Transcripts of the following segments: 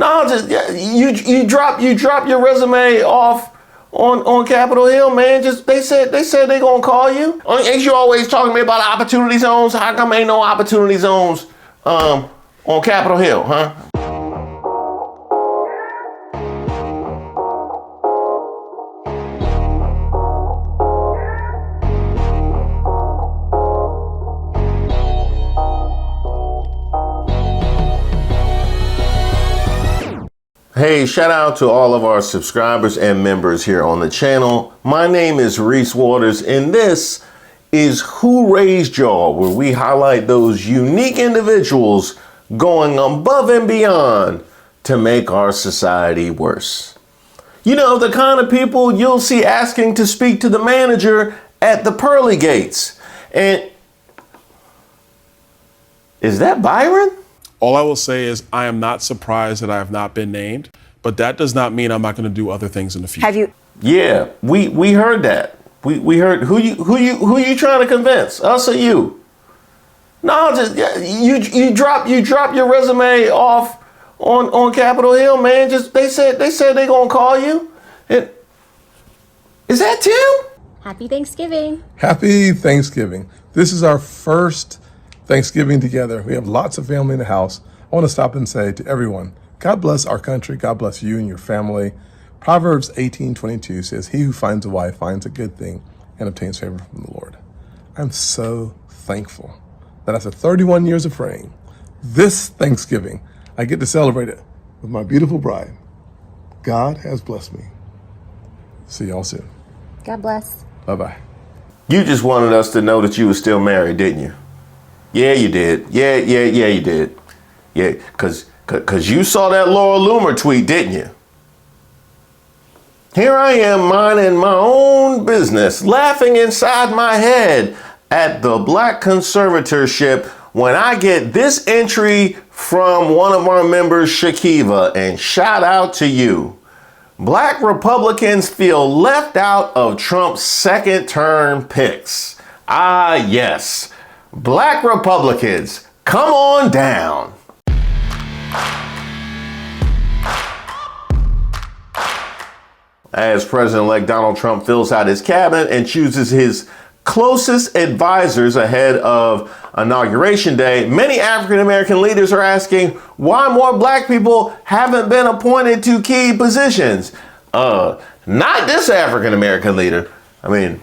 No, just you drop your resume off on Capitol Hill, man. Just they said they gonna call you. Ain't you always talking to me about opportunity zones? How come ain't no opportunity zones on Capitol Hill, huh? Hey, shout out to all of our subscribers and members here on the channel. My name is Reese Waters, and this is Who Raised Y'all, where we highlight those unique individuals going above and beyond to make our society worse. You know, the kind of people you'll see asking to speak to the manager at the pearly gates. And is that Byron? All I will say is I am not surprised that I have not been named, but that does not mean I'm not going to do other things in the future. Have you? Yeah, we heard that. We heard who you trying to convince, us or you? No, just you drop your resume off on Capitol Hill, man. Just they said they gonna call you. Is that Tim? Happy Thanksgiving. Happy Thanksgiving. This is our first Thanksgiving together. We have lots of family in the house. I want to stop and say to everyone, God bless our country. God bless you and your family. Proverbs 18:22 says, he who finds a wife finds a good thing and obtains favor from the Lord. I'm so thankful that after 31 years of praying, this Thanksgiving, I get to celebrate it with my beautiful bride. God has blessed me. See y'all soon. God bless. Bye-bye. You just wanted us to know that you were still married, didn't you? Yeah, you did. Yeah, you did. Yeah, cause you saw that Laura Loomer tweet, didn't you? Here I am minding my own business, laughing inside my head at the black conservatorship when I get this entry from one of our members, Shakiva, and shout out to you. Black Republicans feel left out of Trump's second term picks. Ah, yes. Black Republicans, come on down. As President-elect Donald Trump fills out his cabinet and chooses his closest advisors ahead of Inauguration Day, many African-American leaders are asking why more black people haven't been appointed to key positions. Not this African-American leader. I mean,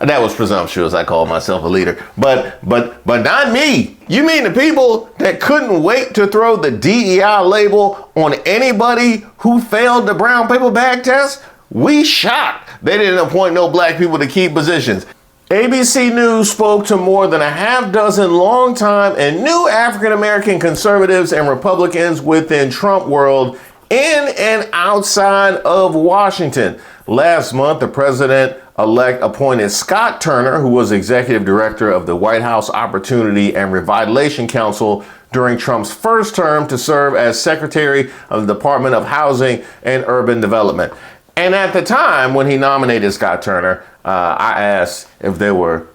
that was presumptuous. I called myself a leader, but not me. You mean the people that couldn't wait to throw the DEI label on anybody who failed the brown paper bag test? We shocked they didn't appoint no black people to key positions. ABC News spoke to more than a half dozen longtime and new African-American conservatives and Republicans within Trumpworld in and outside of Washington. Last month, the president-elect appointed Scott Turner, who was executive director of the White House Opportunity and Revitalization Council during Trump's first term, to serve as secretary of the Department of Housing and Urban Development. And at the time when he nominated Scott Turner, I asked if there were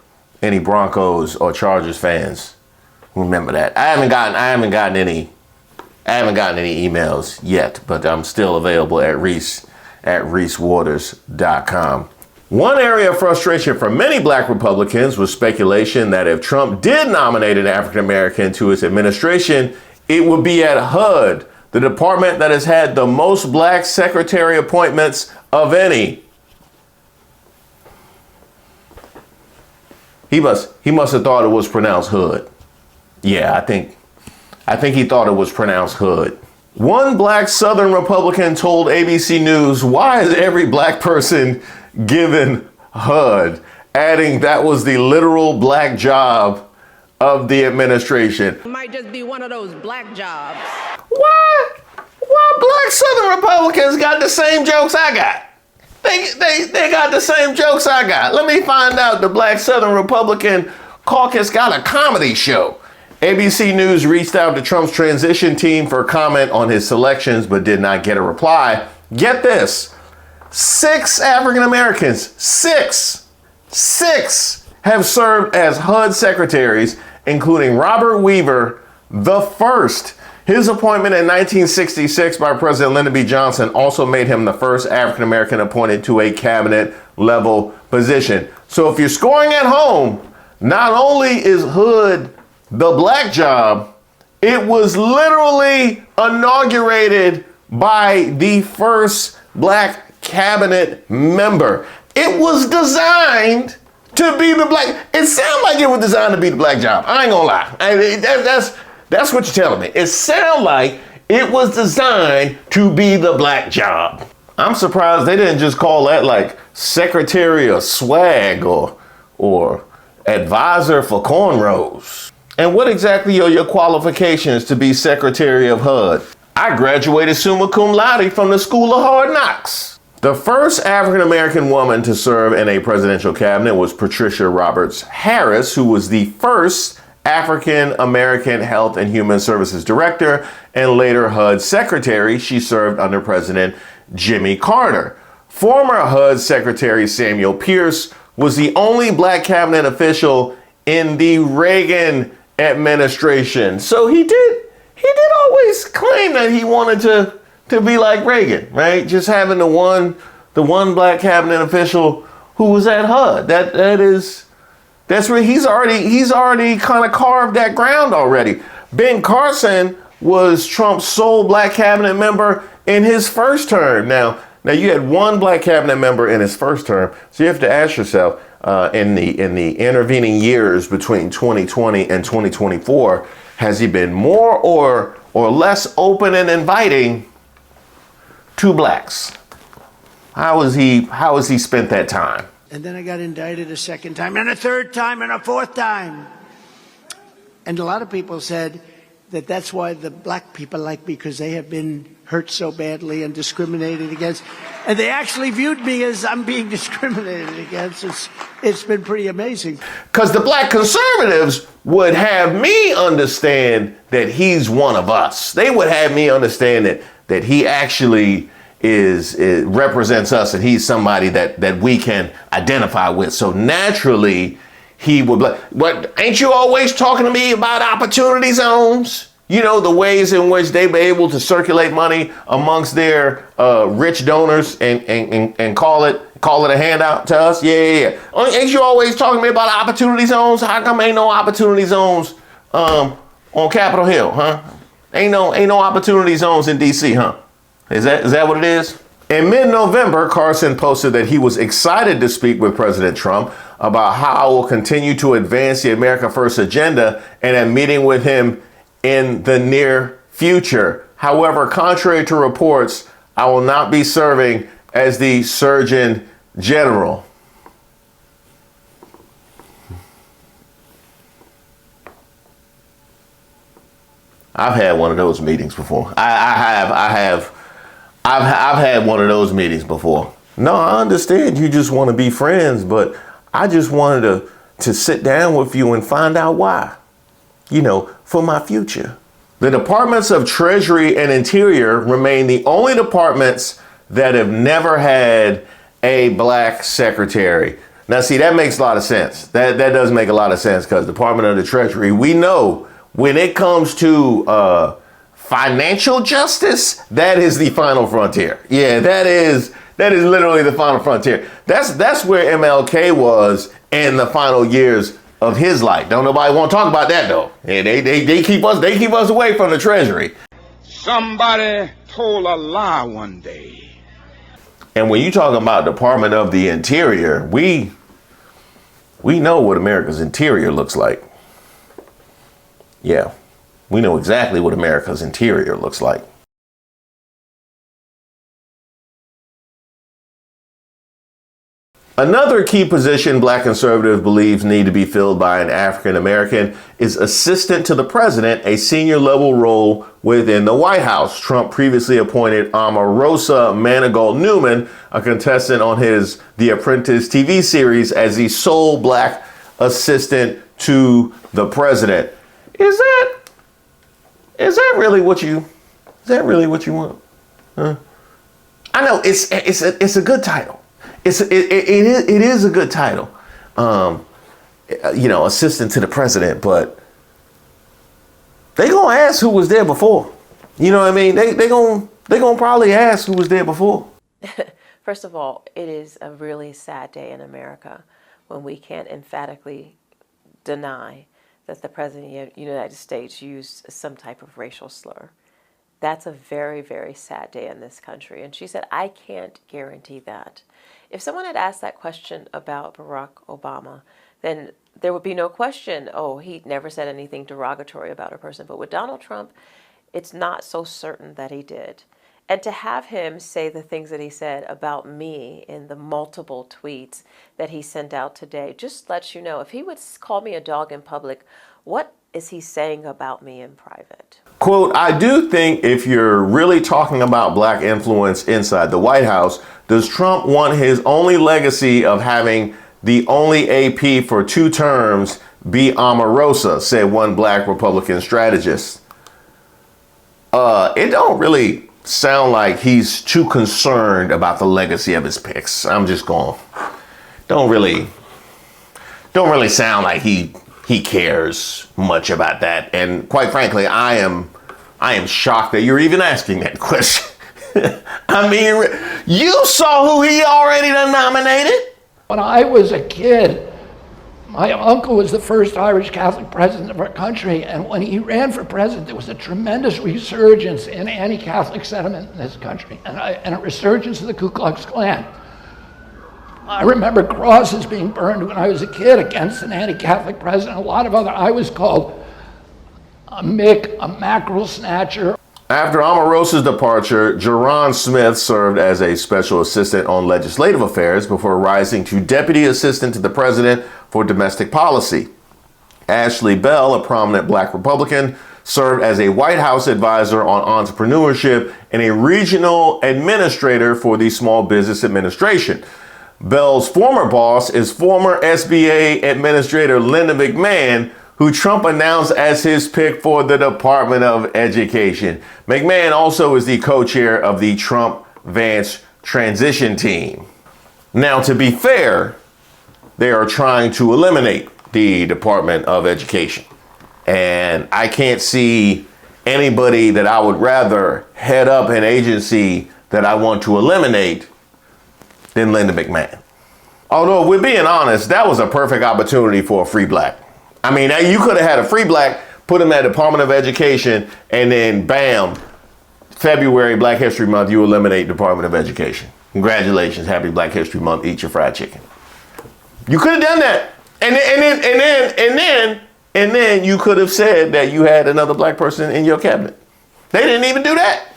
any Broncos or Chargers fans who remember that. I haven't gotten any emails yet, but I'm still available at reesewaters.com. One area of frustration for many black Republicans was speculation that if Trump did nominate an African American to his administration, it would be at HUD, the department that has had the most black secretary appointments of any. He must have thought it was pronounced hood. Yeah, I think he thought it was pronounced hood. One black Southern Republican told ABC News, why is every black person given HUD? Adding that was the literal black job of the administration. It might just be one of those black jobs. Why black Southern Republicans got the same jokes I got? They got the same jokes I got. Let me find out the black Southern Republican caucus got a comedy show. ABC News reached out to Trump's transition team for comment on his selections, but did not get a reply. Get this, 6 African Americans, six have served as HUD secretaries, including Robert Weaver, the first His appointment in 1966 by President Lyndon B. Johnson also made him the first African American appointed to a cabinet level position. So if you're scoring at home, not only is Hood the black job, it was literally inaugurated by the first black cabinet member. It was designed to be the black. It sounded like it was designed to be the black job. I ain't gonna lie. That's what you're telling me. It sounded like it was designed to be the black job. I'm surprised they didn't just call that like Secretary of Swag or Advisor for Cornrows. And what exactly are your qualifications to be Secretary of HUD? I graduated summa cum laude from the School of Hard Knocks. The first African-American woman to serve in a presidential cabinet was Patricia Roberts Harris, who was the first African-American Health and Human Services Director and later HUD Secretary. She served under President Jimmy Carter. Former HUD Secretary Samuel Pierce was the only black cabinet official in the Reagan administration. So he did always claim that he wanted to be like Reagan, right? Just having the one black cabinet official who was at HUD. That's where he's already kind of carved that ground already. Ben Carson was Trump's sole black cabinet member in his first term. Now you had one black cabinet member in his first term, so you have to ask yourself, in the intervening years between 2020 and 2024, has he been more or less open and inviting to blacks? How has he spent that time? And then I got indicted a second time, and a third time, and a fourth time. And a lot of people said that that's why the black people like me, because they have been hurt so badly and discriminated against. And they actually viewed me as I'm being discriminated against. It's been pretty amazing. Because the black conservatives would have me understand that he's one of us. They would have me understand that he actually represents us and he's somebody that we can identify with. So naturally, he would be like, what, ain't you always talking to me about opportunity zones? You know, the ways in which they be able to circulate money amongst their rich donors and call it a handout to us. Yeah. Ain't you always talking to me about opportunity zones? How come ain't no opportunity zones on Capitol Hill, huh? Ain't no opportunity zones in DC, huh? Is that what it is? In mid-November, Carson posted that he was excited to speak with President Trump about how I will continue to advance the America First agenda and am meeting with him in the near future. However, contrary to reports, I will not be serving as the Surgeon General. I've had one of those meetings before. I've had one of those meetings before. No, I understand you just want to be friends, but I just wanted to sit down with you and find out why, for my future. The Departments of Treasury and Interior remain the only departments that have never had a black secretary. Now, see, that makes a lot of sense. That does make a lot of sense because Department of the Treasury, we know when it comes to financial justice, that is the final frontier. Yeah, that is literally the final frontier. That's where MLK was in the final years of his life. Don't nobody want to talk about that though. Yeah, they keep us away from the Treasury. Somebody told a lie one day. And when you talk about Department of the Interior, we know what America's interior looks like. Yeah, we know exactly what America's interior looks like. Another key position black conservatives believe need to be filled by an African American is assistant to the president, a senior level role within the White House. Trump previously appointed Omarosa Manigault Newman, a contestant on his The Apprentice TV series, as the sole black assistant to the president. Is that really what you want? Huh? I know it's a good title. It is a good title, assistant to the president, but they gonna ask who was there before. You know what I mean? They gonna probably ask who was there before. First of all, it is a really sad day in America when we can't emphatically deny that the President of the United States used some type of racial slur. That's a very, very sad day in this country. And she said, I can't guarantee that. If someone had asked that question about Barack Obama, then there would be no question, oh, he never said anything derogatory about a person. But with Donald Trump, it's not so certain that he did. And to have him say the things that he said about me in the multiple tweets that he sent out today just lets you know, if he would call me a dog in public, what is he saying about me in private? Quote, I do think if you're really talking about black influence inside the White House, does Trump want his only legacy of having the only AP for 2 terms be Omarosa, said one black Republican strategist. It don't really sound like he's too concerned about the legacy of his picks. I'm just going, don't really sound like he cares much about that. And quite frankly, I am shocked that you're even asking that question. I mean, you saw who he already done nominated. When I was a kid, my uncle was the first Irish Catholic president of our country, and when he ran for president, there was a tremendous resurgence in anti-Catholic sentiment in this country, and a resurgence of the Ku Klux Klan. I remember crosses being burned when I was a kid against an anti-Catholic president. A lot of other, I was called a Mick, a mackerel snatcher. After Omarosa's departure, Jerron Smith served as a special assistant on legislative affairs before rising to deputy assistant to the president for domestic policy. Ashley Bell, a prominent black Republican, served as a White House advisor on entrepreneurship and a regional administrator for the Small Business Administration. Bell's former boss is former SBA Administrator Linda McMahon, who Trump announced as his pick for the Department of Education. McMahon also is the co-chair of the Trump-Vance transition team. Now, to be fair, they are trying to eliminate the Department of Education. And I can't see anybody that I would rather head up an agency that I want to eliminate than Linda McMahon. Although, if we're being honest, that was a perfect opportunity for a free black. I mean, you could have had a free black, put him at Department of Education, and then bam, February, Black History Month, you eliminate Department of Education. Congratulations, happy Black History Month, eat your fried chicken. You could have done that. And then you could have said that you had another black person in your cabinet. They didn't even do that.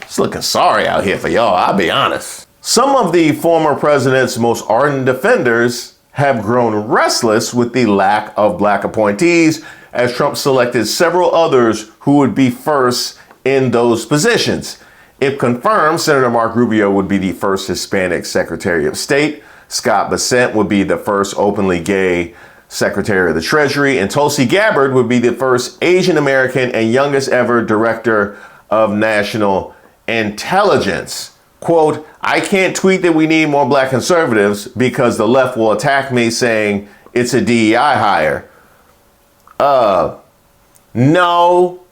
It's looking sorry out here for y'all, I'll be honest. Some of the former president's most ardent defenders have grown restless with the lack of black appointees, as Trump selected several others who would be first in those positions. If confirmed, Senator Marco Rubio would be the first Hispanic Secretary of State. Scott Bessent would be the first openly gay Secretary of the Treasury, and Tulsi Gabbard would be the first Asian American and youngest ever Director of National Intelligence. Quote, I can't tweet that we need more black conservatives because the left will attack me saying it's a DEI hire. No,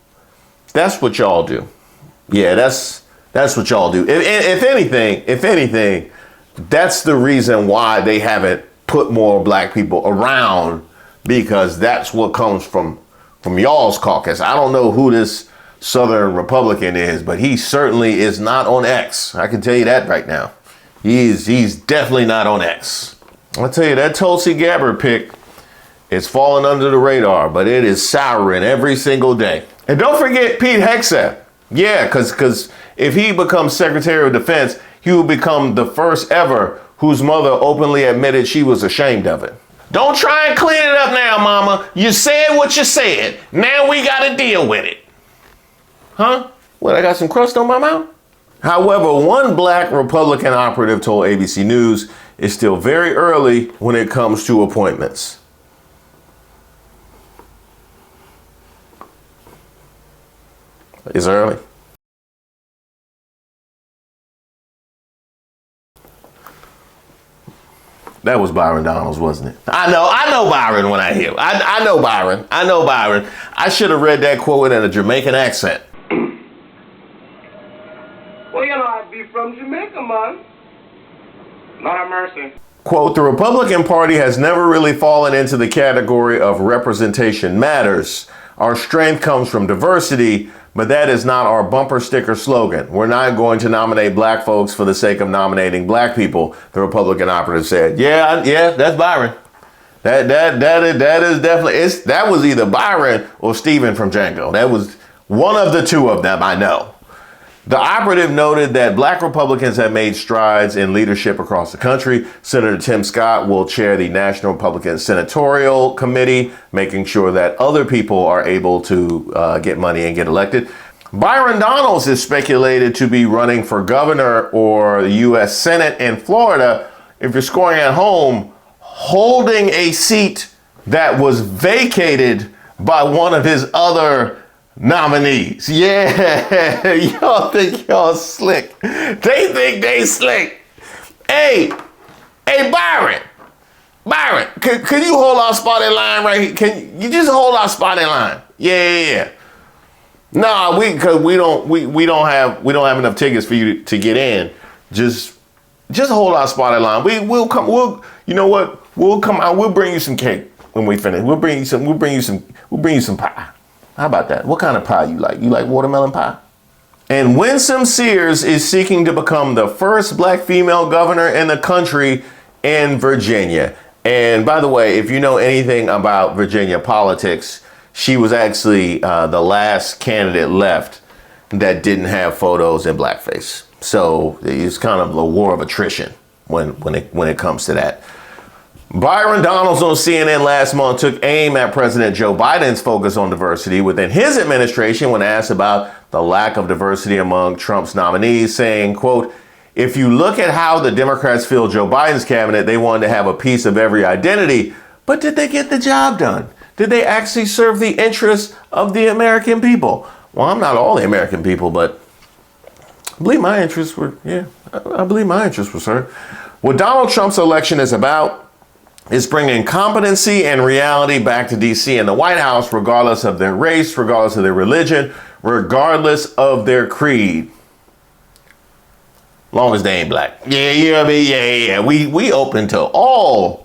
that's what y'all do. Yeah, that's what y'all do. If anything, that's the reason why they haven't put more black people around, because that's what comes from y'all's caucus. I don't know who this Southern Republican is, but he certainly is not on X. I can tell you that right now. He's definitely not on X. I'll tell you, that Tulsi Gabbard pick is falling under the radar, but it is souring every single day. And don't forget Pete Hegseth. Yeah, because if he becomes Secretary of Defense, he will become the first ever whose mother openly admitted she was ashamed of it. Don't try and clean it up now, mama. You said what you said. Now we got to deal with it. Huh? What, I got some crust on my mouth? However, one black Republican operative told ABC News it's still very early when it comes to appointments. It's early. That was Byron Donalds, wasn't it? I know Byron when I hear him. I know Byron. I should have read that quote in a Jamaican accent. Well, you know, I'd be from Jamaica, man. Lord have mercy. Quote, the Republican Party has never really fallen into the category of representation matters. Our strength comes from diversity, but that is not our bumper sticker slogan. We're not going to nominate black folks for the sake of nominating black people, the Republican operative said. Yeah, that's Byron. That is definitely, that was either Byron or Steven from Django. That was one of the two of them, I know. The operative noted that black Republicans have made strides in leadership across the country. Senator Tim Scott will chair the National Republican Senatorial Committee, making sure that other people are able to get money and get elected. Byron Donalds is speculated to be running for governor or the U.S. Senate in Florida. If you're scoring at home, holding a seat that was vacated by one of his other nominees. Yeah, y'all think y'all slick. They think they slick. Hey, Byron, can you hold our spot in line right here? Can you just hold our spot in line? Yeah. Nah, we don't have enough tickets for you to get in. Just hold our spot in line. We'll come. You know what? We'll come out. We'll bring you some cake when we finish. We'll bring you some pie. How about that? What kind of pie you like? You like watermelon pie? And Winsome Sears is seeking to become the first black female governor in the country in Virginia. And by the way, if you know anything about Virginia politics, she was actually the last candidate left that didn't have photos in blackface. So it's kind of a war of attrition when it comes to that. Byron Donalds on CNN last month took aim at President Joe Biden's focus on diversity within his administration when asked about the lack of diversity among Trump's nominees, saying, quote, if you look at how the Democrats filled Joe Biden's cabinet, they wanted to have a piece of every identity. But did they get the job done? Did they actually serve the interests of the American people? Well, I'm not all the American people, but I believe my interests were, served. What Donald Trump's election is about is bringing competency and reality back to D.C. and the White House, regardless of their race, regardless of their religion, regardless of their creed. Long as they ain't black. Yeah. We open to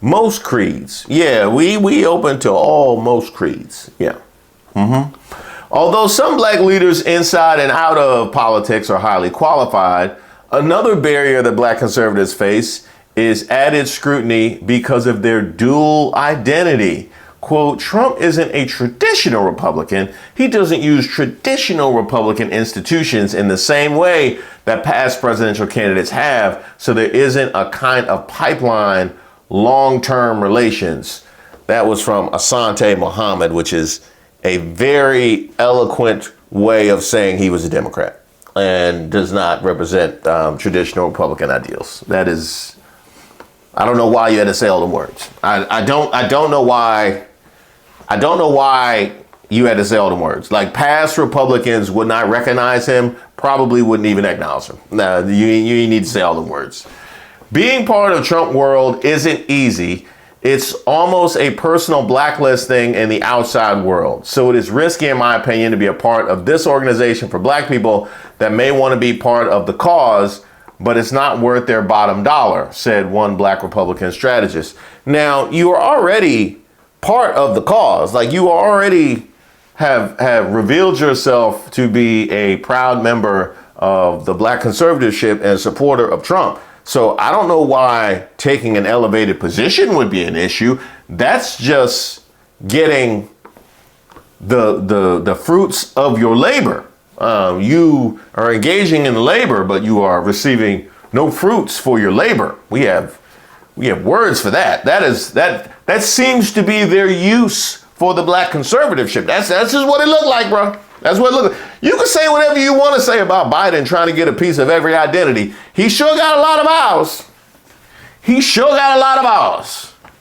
most creeds. Yeah, we open to most creeds. Yeah. Although some black leaders inside and out of politics are highly qualified, another barrier that black conservatives face is added scrutiny because of their dual identity. Quote, Trump isn't a traditional Republican. He doesn't use traditional Republican institutions in the same way that past presidential candidates have. So there isn't a kind of pipeline, long-term relations. That was from Asante Muhammad, which is a very eloquent way of saying he was a Democrat and does not represent traditional Republican ideals. That is, I don't know why you had to say all the words. I don't know why you had to say all the words. Like past Republicans would not recognize him, probably wouldn't even acknowledge him. No, you need to say all the words. Being part of Trumpworld isn't easy. It's almost a personal blacklisting in the outside world. So it is risky, in my opinion, to be a part of this organization for black people that may want to be part of the cause, but it's not worth their bottom dollar, said one black Republican strategist. Now, you are already part of the cause. Like you already have revealed yourself to be a proud member of the black conservatorship and supporter of Trump. So I don't know why taking an elevated position would be an issue. That's just getting the fruits of your labor. You are engaging in labor, but you are receiving no fruits for your labor. We have words for that. That seems to be their use for the black conservatorship. That's just what it looked like, bro. That's what it looked like. You can say whatever you want to say about Biden trying to get a piece of every identity. He sure got a lot of ours.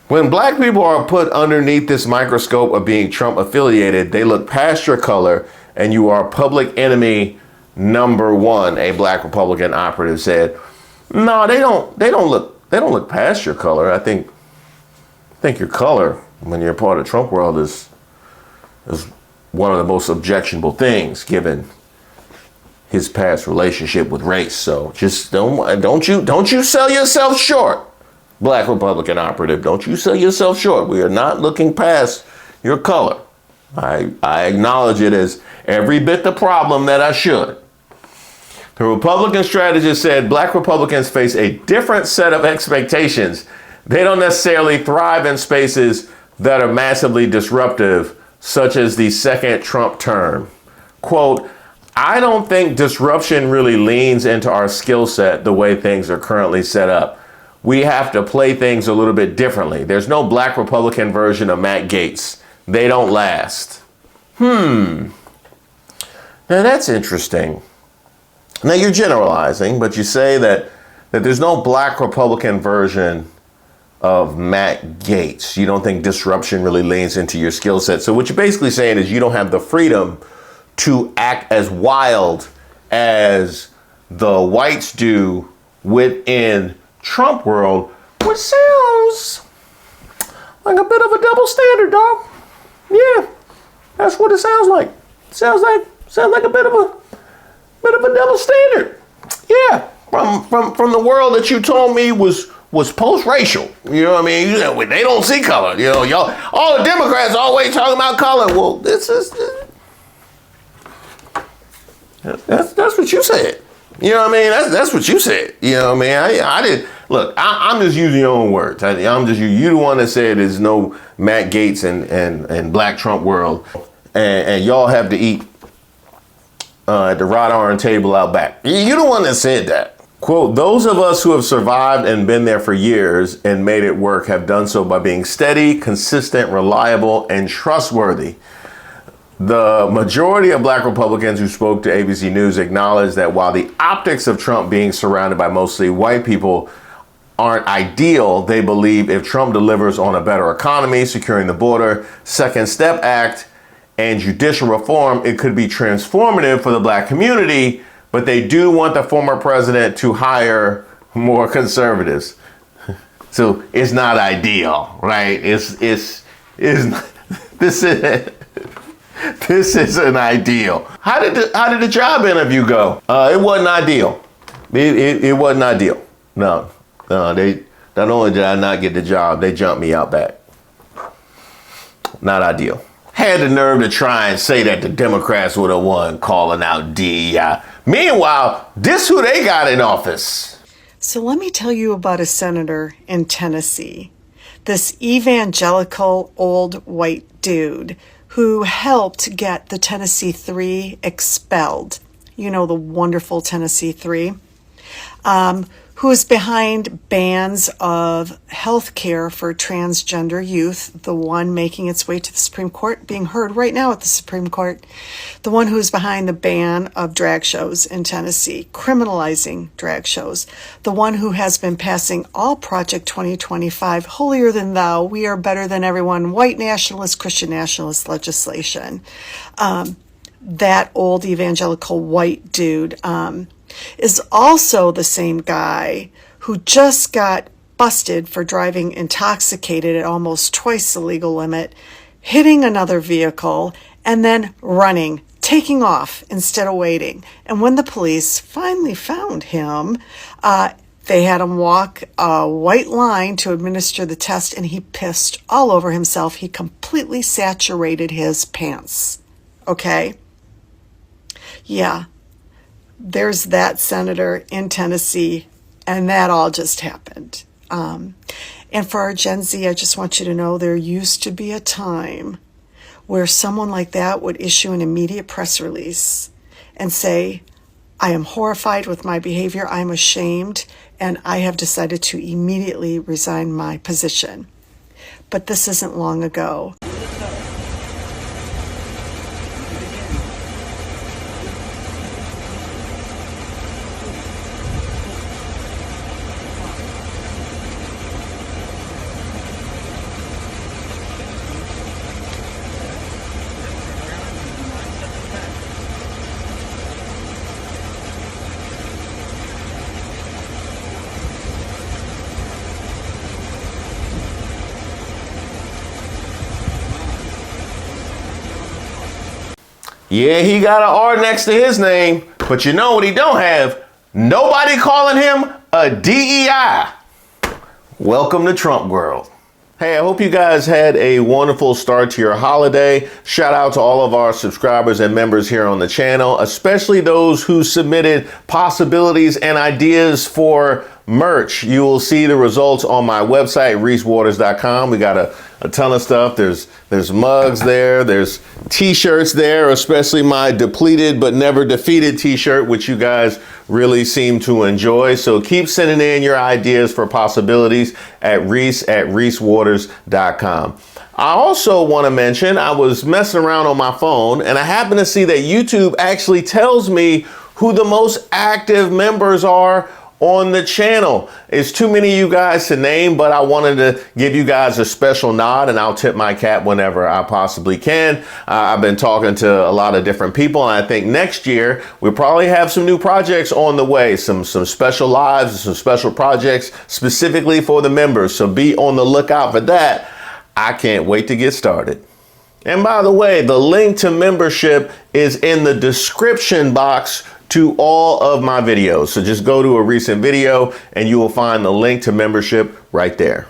When black people are put underneath this microscope of being Trump affiliated, they look past your color and you are public enemy number one, a black Republican operative said. No, they don't look they don't look past your color. I think your color, when you're part of Trumpworld, is one of the most objectionable things, given his past relationship with race. So just don't you sell yourself short, Black Republican operative. Don't you sell yourself short. We are not looking past your color. I acknowledge it as every bit the problem that I should. The Republican strategist said Black Republicans face a different set of expectations. They don't necessarily thrive in spaces that are massively disruptive, such as the second Trump term. Quote, I don't think disruption really leans into our skill set the way things are currently set up. We have to play things a little bit differently. There's no Black Republican version of Matt Gaetz. They don't last. Now that's interesting. Now you're generalizing, but you say that there's no Black Republican version of Matt Gaetz. You don't think disruption really leans into your skill set. So what you're basically saying is you don't have the freedom to act as wild as the whites do within Trumpworld, which sounds like a bit of a double standard, dog. Yeah, that's what it sounds like. Sounds like a bit of a double standard. Yeah, from the world that you told me was post-racial. You know what I mean? You know, they don't see color. You know, y'all, all the Democrats always talking about color. Well, this is that's what you said. You know what I mean? That's what you said. You know what I mean? I did. Look, I'm just using your own words. I'm just you the one that said there's no Matt Gaetz and Black Trumpworld, and y'all have to eat at the wrought iron table out back. You the one that said that. Quote, those of us who have survived and been there for years and made it work have done so by being steady, consistent, reliable, and trustworthy. The majority of Black Republicans who spoke to ABC News acknowledged that while the optics of Trump being surrounded by mostly white people aren't ideal, they believe if Trump delivers on a better economy, securing the border, Second Step Act, and judicial reform, it could be transformative for the Black community, but they do want the former president to hire more conservatives. So it's not ideal, right? This isn't ideal. How did the job interview go? It wasn't ideal. It wasn't ideal. No, they not only did I not get the job, they jumped me out back. Not ideal. Had the nerve to try and say that the Democrats would have won, calling out DEI. Meanwhile, this who they got in office. So let me tell you about a senator in Tennessee, this evangelical old white dude who helped get the Tennessee 3 expelled. You know, the wonderful Tennessee 3, who is behind bans of health care for transgender youth, the one making its way to the Supreme Court, being heard right now at the Supreme Court, the one who's behind the ban of drag shows in Tennessee, criminalizing drag shows, the one who has been passing all Project 2025, holier than thou, we are better than everyone, white nationalist, Christian nationalist legislation. That old evangelical white dude, is also the same guy who just got busted for driving intoxicated at almost twice the legal limit, hitting another vehicle, and then running, taking off instead of waiting. And when the police finally found him, they had him walk a white line to administer the test, and he pissed all over himself. He completely saturated his pants. Okay? Yeah. There's that senator in Tennessee, and that all just happened. And for our Gen Z, I just want you to know there used to be a time where someone like that would issue an immediate press release and say, I am horrified with my behavior, I'm ashamed, and I have decided to immediately resign my position. But this isn't long ago. Yeah, he got an R next to his name, but you know what he don't have? Nobody calling him a DEI. Welcome to Trump world. Hey, I hope you guys had a wonderful start to your holiday. Shout out to all of our subscribers and members here on the channel, especially those who submitted possibilities and ideas for merch. You will see the results on my website, reesewaters.com. We got a ton of stuff. There's mugs there. There's t-shirts there, especially my depleted but never defeated t-shirt, which you guys really seem to enjoy. So keep sending in your ideas for possibilities at reesewaters.com. I also want to mention I was messing around on my phone and I happened to see that YouTube actually tells me who the most active members are on the channel. It's too many of you guys to name, but I wanted to give you guys a special nod, and I'll tip my cap whenever I possibly can. I've been talking to a lot of different people, and I think next year we'll probably have some new projects on the way, some special lives, some special projects specifically for the members. So be on the lookout for that. I can't wait to get started. And by the way, the link to membership is in the description box to all of my videos. So just go to a recent video and you will find the link to membership right there.